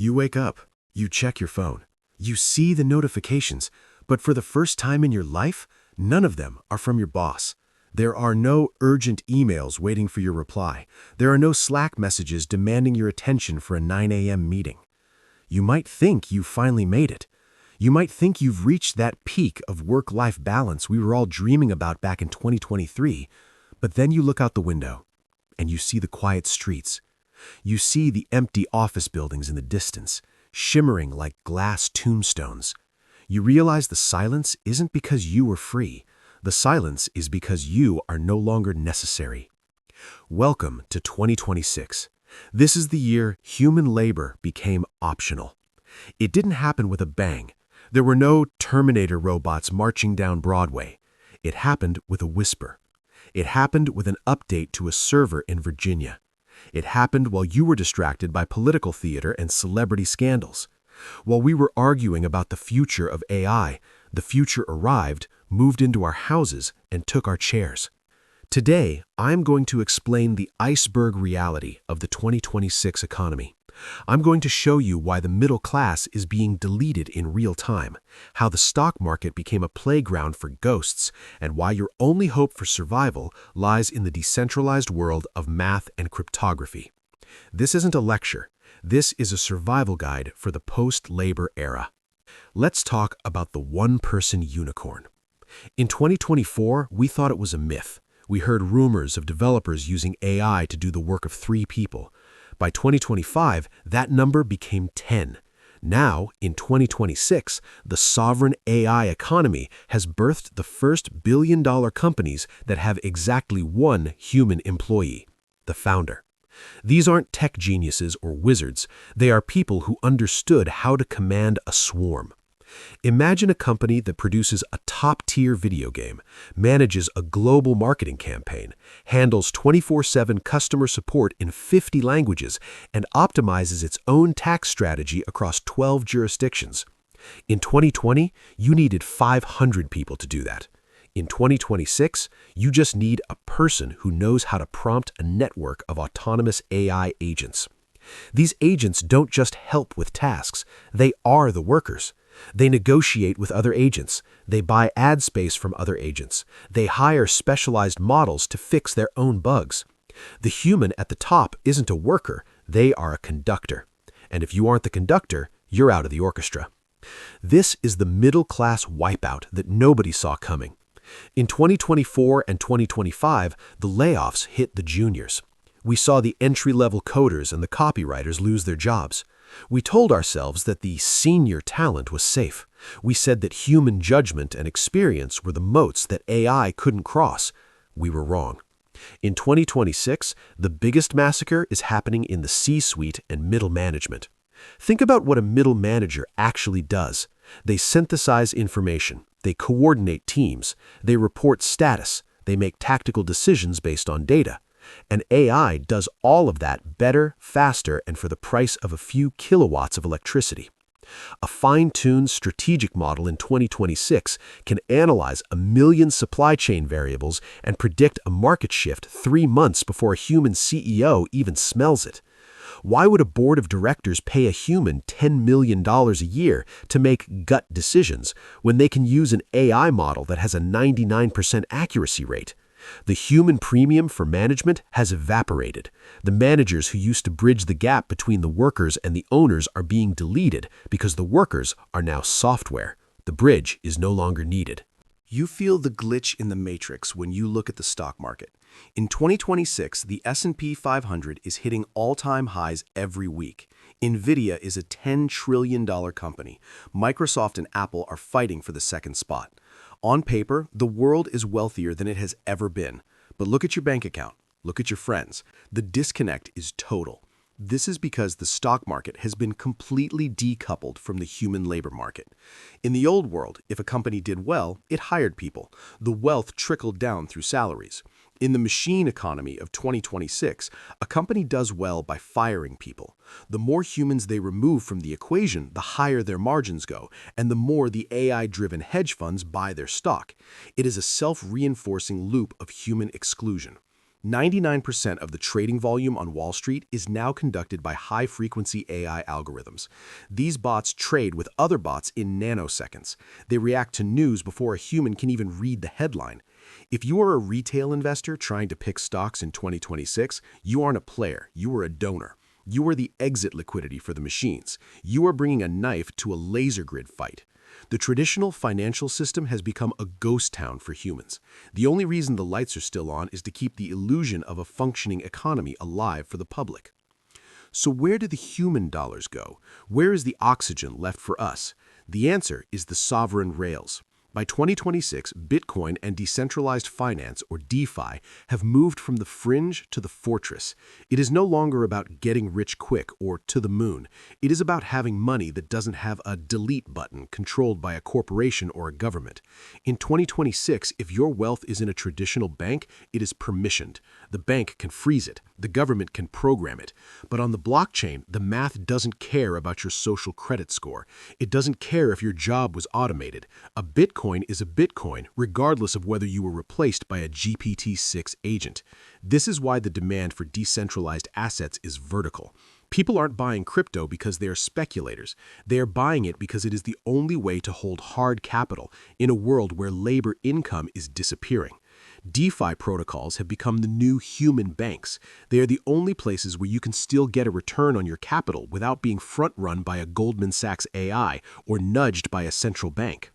You wake up, you check your phone, you see the notifications, but for the first time in your life, none of them are from your boss. There are no urgent emails waiting for your reply. There are no Slack messages demanding your attention for a 9 a.m. meeting. You might think you finally made it. You might think you've reached that peak of work-life balance we were all dreaming about back in 2023, but then you look out the window and you see the quiet streets. You see the empty office buildings in the distance, shimmering like glass tombstones. You realize the silence isn't because you were free. The silence is because you are no longer necessary. Welcome to 2026. This is the year human labor became optional. It didn't happen with a bang. There were no Terminator robots marching down Broadway. It happened with a whisper. It happened with an update to a server in Virginia. It happened while you were distracted by political theater and celebrity scandals. While we were arguing about the future of AI, the future arrived, moved into our houses, and took our chairs. Today, I'm going to explain the iceberg reality of the 2026 economy. I'm going to show you why the middle class is being deleted in real time, how the stock market became a playground for ghosts, and why your only hope for survival lies in the decentralized world of math and cryptography. This isn't a lecture. This is a survival guide for the post-labor era. Let's talk about the one-person unicorn. In 2024, we thought it was a myth. We heard rumors of developers using AI to do the work of 3 people. By 2025, that number became 10. Now, in 2026, the sovereign AI economy has birthed the first billion-dollar companies that have exactly one human employee, the founder. These aren't tech geniuses or wizards. They are people who understood how to command a swarm. Imagine a company that produces a top-tier video game, manages a global marketing campaign, handles 24/7 customer support in 50 languages, and optimizes its own tax strategy across 12 jurisdictions. In 2020, you needed 500 people to do that. In 2026, you just need a person who knows how to prompt a network of autonomous AI agents. These agents don't just help with tasks, they are the workers. They negotiate with other agents. They buy ad space from other agents. They hire specialized models to fix their own bugs. The human at the top isn't a worker, they are a conductor. And if you aren't the conductor, you're out of the orchestra. This is the middle class wipeout that nobody saw coming. In 2024 and 2025, the layoffs hit the juniors. We saw the entry-level coders and the copywriters lose their jobs. We told ourselves that the senior talent was safe. We said that human judgment and experience were the moats that AI couldn't cross. We were wrong. In 2026, the biggest massacre is happening in the C-suite and middle management. Think about what a middle manager actually does. They synthesize information. They coordinate teams. They report status. They make tactical decisions based on data. And AI does all of that better, faster, and for the price of a few kilowatts of electricity. A fine-tuned strategic model in 2026 can analyze 1 million supply chain variables and predict a market shift 3 months before a human CEO even smells it. Why would a board of directors pay a human $10 million a year to make gut decisions when they can use an AI model that has a 99% accuracy rate? The human premium for management has evaporated. The managers who used to bridge the gap between the workers and the owners are being deleted because the workers are now software. The bridge is no longer needed. You feel the glitch in the matrix when you look at the stock market. In 2026, the S&P 500 is hitting all-time highs every week. NVIDIA is a $10 trillion company. Microsoft and Apple are fighting for the second spot. On paper, the world is wealthier than it has ever been. But look at your bank account. Look at your friends. The disconnect is total. This is because the stock market has been completely decoupled from the human labor market. In the old world, if a company did well, it hired people. The wealth trickled down through salaries. In the machine economy of 2026, a company does well by firing people. The more humans they remove from the equation, the higher their margins go, and the more the AI-driven hedge funds buy their stock. It is a self-reinforcing loop of human exclusion. 99% of the trading volume on Wall Street is now conducted by high-frequency AI algorithms. These bots trade with other bots in nanoseconds. They react to news before a human can even read the headline. If you are a retail investor trying to pick stocks in 2026, you aren't a player, you are a donor. You are the exit liquidity for the machines. You are bringing a knife to a laser grid fight. The traditional financial system has become a ghost town for humans. The only reason the lights are still on is to keep the illusion of a functioning economy alive for the public. So where do the human dollars go? Where is the oxygen left for us? The answer is the sovereign rails. By 2026, Bitcoin and decentralized finance, or DeFi, have moved from the fringe to the fortress. It is no longer about getting rich quick or to the moon. It is about having money that doesn't have a delete button controlled by a corporation or a government. In 2026, if your wealth is in a traditional bank, it is permissioned. The bank can freeze it. The government can program it. But on the blockchain, the math doesn't care about your social credit score. It doesn't care if your job was automated. A Bitcoin is a Bitcoin, regardless of whether you were replaced by a GPT-6 agent. This is why the demand for decentralized assets is vertical. People aren't buying crypto because they are speculators. They are buying it because it is the only way to hold hard capital in a world where labor income is disappearing. DeFi protocols have become the new human banks. They are the only places where you can still get a return on your capital without being front-run by a Goldman Sachs AI or nudged by a central bank.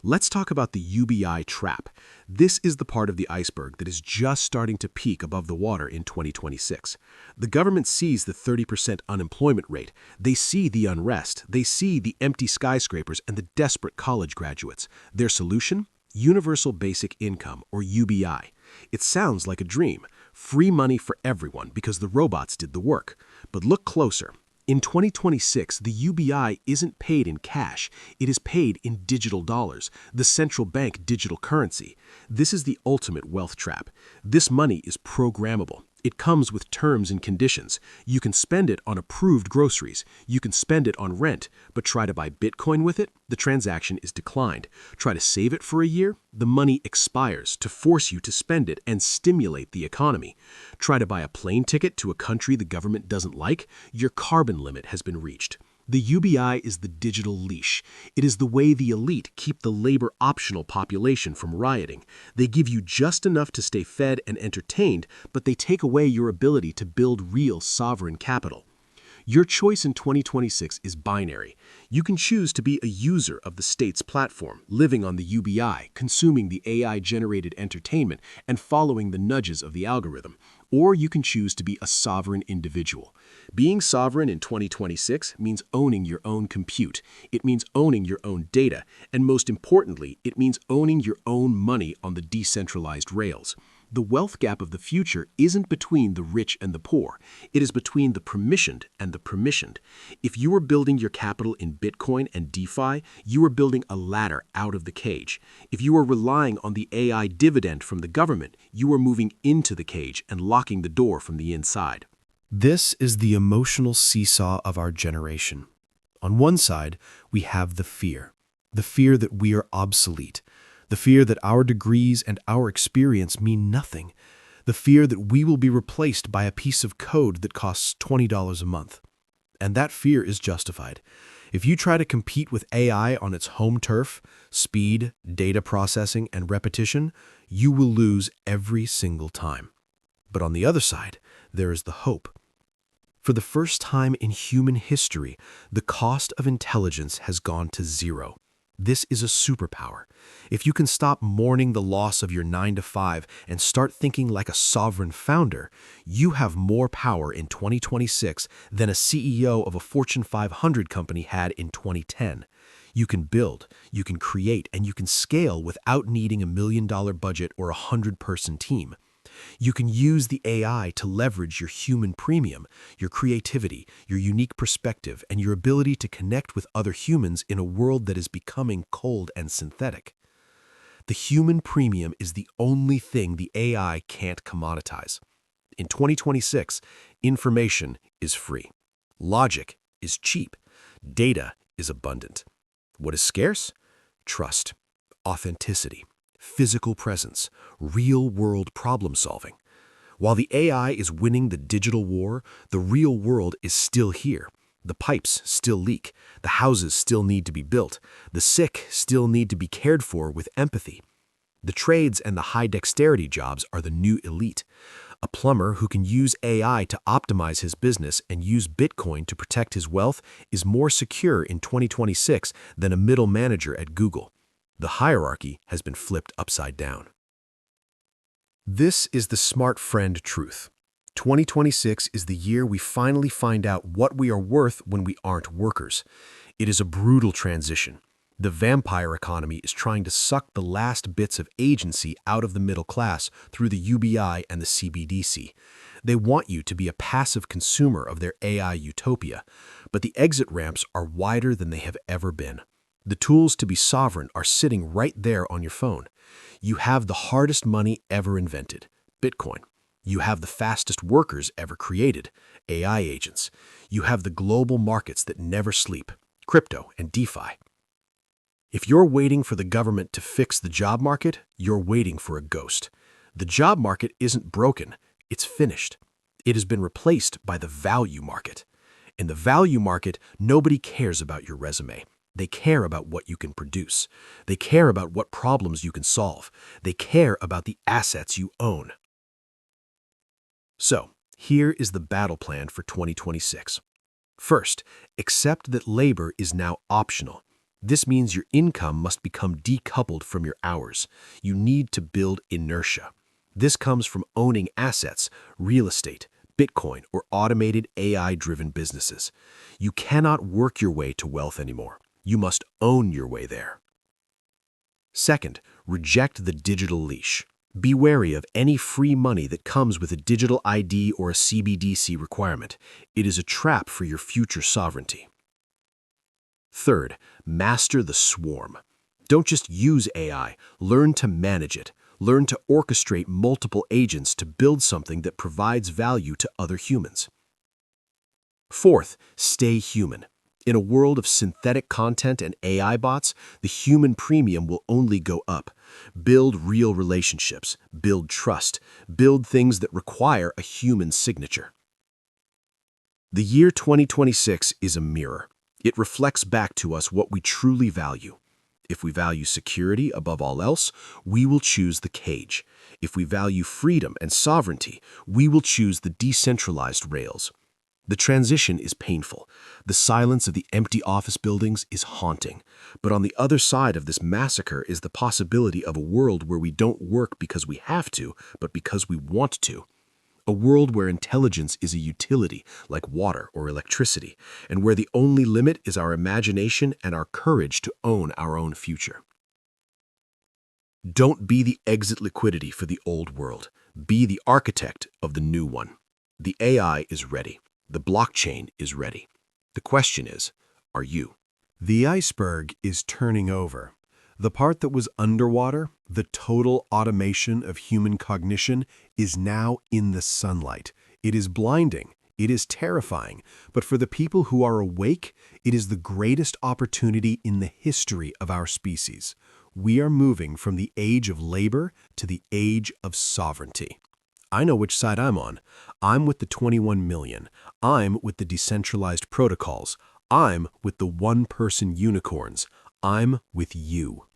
Let's talk about the UBI trap. This is the part of the iceberg that is just starting to peak above the water in 2026. The government sees the 30% unemployment rate. They see the unrest. They see the empty skyscrapers and the desperate college graduates. Their solution? Universal Basic Income, or UBI. It sounds like a dream. Free money for everyone because the robots did the work. But look closer. In 2026, the UBI isn't paid in cash. It is paid in digital dollars, the central bank digital currency. This is the ultimate wealth trap. This money is programmable. It comes with terms and conditions. You can spend it on approved groceries. You can spend it on rent, but try to buy Bitcoin with it, the transaction is declined. Try to save it for a year, the money expires to force you to spend it and stimulate the economy. Try to buy a plane ticket to a country the government doesn't like, your carbon limit has been reached. The UBI is the digital leash. It is the way the elite keep the labor-optional population from rioting. They give you just enough to stay fed and entertained, but they take away your ability to build real sovereign capital. Your choice in 2026 is binary. You can choose to be a user of the state's platform, living on the UBI, consuming the AI-generated entertainment, and following the nudges of the algorithm. Or you can choose to be a sovereign individual. Being sovereign in 2026 means owning your own compute. It means owning your own data. And most importantly, it means owning your own money on the decentralized rails. The wealth gap of the future isn't between the rich and the poor. It is between the permissioned and the permissioned. If you are building your capital in Bitcoin and DeFi, you are building a ladder out of the cage. If you are relying on the AI dividend from the government, you are moving into the cage and locking the door from the inside. This is the emotional seesaw of our generation. On one side, we have the fear that we are obsolete. The fear that our degrees and our experience mean nothing. The fear that we will be replaced by a piece of code that costs $20 a month. And that fear is justified. If you try to compete with AI on its home turf, speed, data processing, and repetition, you will lose every single time. But on the other side, there is the hope. For the first time in human history, the cost of intelligence has gone to zero. This is a superpower. If you can stop mourning the loss of your 9-to-5 and start thinking like a sovereign founder, you have more power in 2026 than a CEO of a Fortune 500 company had in 2010. You can build, you can create, and you can scale without needing $1 million budget or a 100-person team. You can use the AI to leverage your human premium, your creativity, your unique perspective, and your ability to connect with other humans in a world that is becoming cold and synthetic. The human premium is the only thing the AI can't commoditize. In 2026, information is free. Logic is cheap. Data is abundant. What is scarce? Trust, authenticity, physical presence, real-world problem-solving. While the AI is winning the digital war, the real world is still here. The pipes still leak. The houses still need to be built. The sick still need to be cared for with empathy. The trades and the high-dexterity jobs are the new elite. A plumber who can use AI to optimize his business and use Bitcoin to protect his wealth is more secure in 2026 than a middle manager at Google. The hierarchy has been flipped upside down. This is the smart friend truth. 2026 is the year we finally find out what we are worth when we aren't workers. It is a brutal transition. The vampire economy is trying to suck the last bits of agency out of the middle class through the UBI and the CBDC. They want you to be a passive consumer of their AI utopia, but the exit ramps are wider than they have ever been. The tools to be sovereign are sitting right there on your phone. You have the hardest money ever invented, Bitcoin. You have the fastest workers ever created, AI agents. You have the global markets that never sleep, crypto and DeFi. If you're waiting for the government to fix the job market, you're waiting for a ghost. The job market isn't broken, it's finished. It has been replaced by the value market. In the value market, nobody cares about your resume. They care about what you can produce. They care about what problems you can solve. They care about the assets you own. So, here is the battle plan for 2026. First, accept that labor is now optional. This means your income must become decoupled from your hours. You need to build inertia. This comes from owning assets, real estate, Bitcoin, or automated AI-driven businesses. You cannot work your way to wealth anymore. You must own your way there. Second, reject the digital leash. Be wary of any free money that comes with a digital ID or a CBDC requirement. It is a trap for your future sovereignty. Third, master the swarm. Don't just use AI, learn to manage it. Learn to orchestrate multiple agents to build something that provides value to other humans. Fourth, stay human. In a world of synthetic content and AI bots, the human premium will only go up. Build real relationships, build trust, build things that require a human signature. The year 2026 is a mirror. It reflects back to us what we truly value. If we value security above all else, we will choose the cage. If we value freedom and sovereignty, we will choose the decentralized rails. The transition is painful. The silence of the empty office buildings is haunting. But on the other side of this massacre is the possibility of a world where we don't work because we have to, but because we want to. A world where intelligence is a utility, like water or electricity, and where the only limit is our imagination and our courage to own our own future. Don't be the exit liquidity for the old world. Be the architect of the new one. The AI is ready. The blockchain is ready. The question is, are you? The iceberg is turning over. The part that was underwater, the total automation of human cognition, is now in the sunlight. It is blinding. It is terrifying. But for the people who are awake, it is the greatest opportunity in the history of our species. We are moving from the age of labor to the age of sovereignty. I know which side I'm on. I'm with the 21 million. I'm with the decentralized protocols. I'm with the one-person unicorns. I'm with you.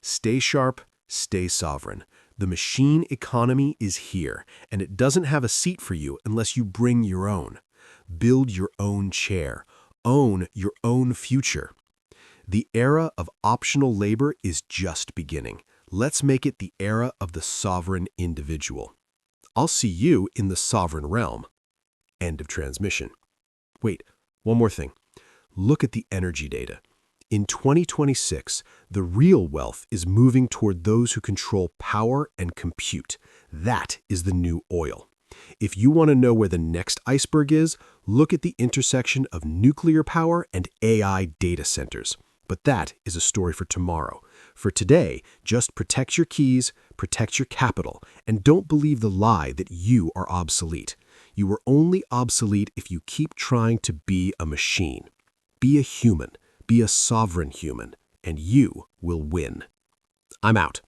Stay sharp, stay sovereign. The machine economy is here, and it doesn't have a seat for you unless you bring your own. Build your own chair. Own your own future. The era of optional labor is just beginning. Let's make it the era of the sovereign individual. I'll see you in the sovereign realm. End of transmission. Wait, one more thing. Look at the energy data. In 2026, the real wealth is moving toward those who control power and compute. That is the new oil. If you want to know where the next iceberg is, look at the intersection of nuclear power and AI data centers. But that is a story for tomorrow. For today, just protect your keys, protect your capital, and don't believe the lie that you are obsolete. You are only obsolete if you keep trying to be a machine. Be a human. Be a sovereign human, and you will win. I'm out.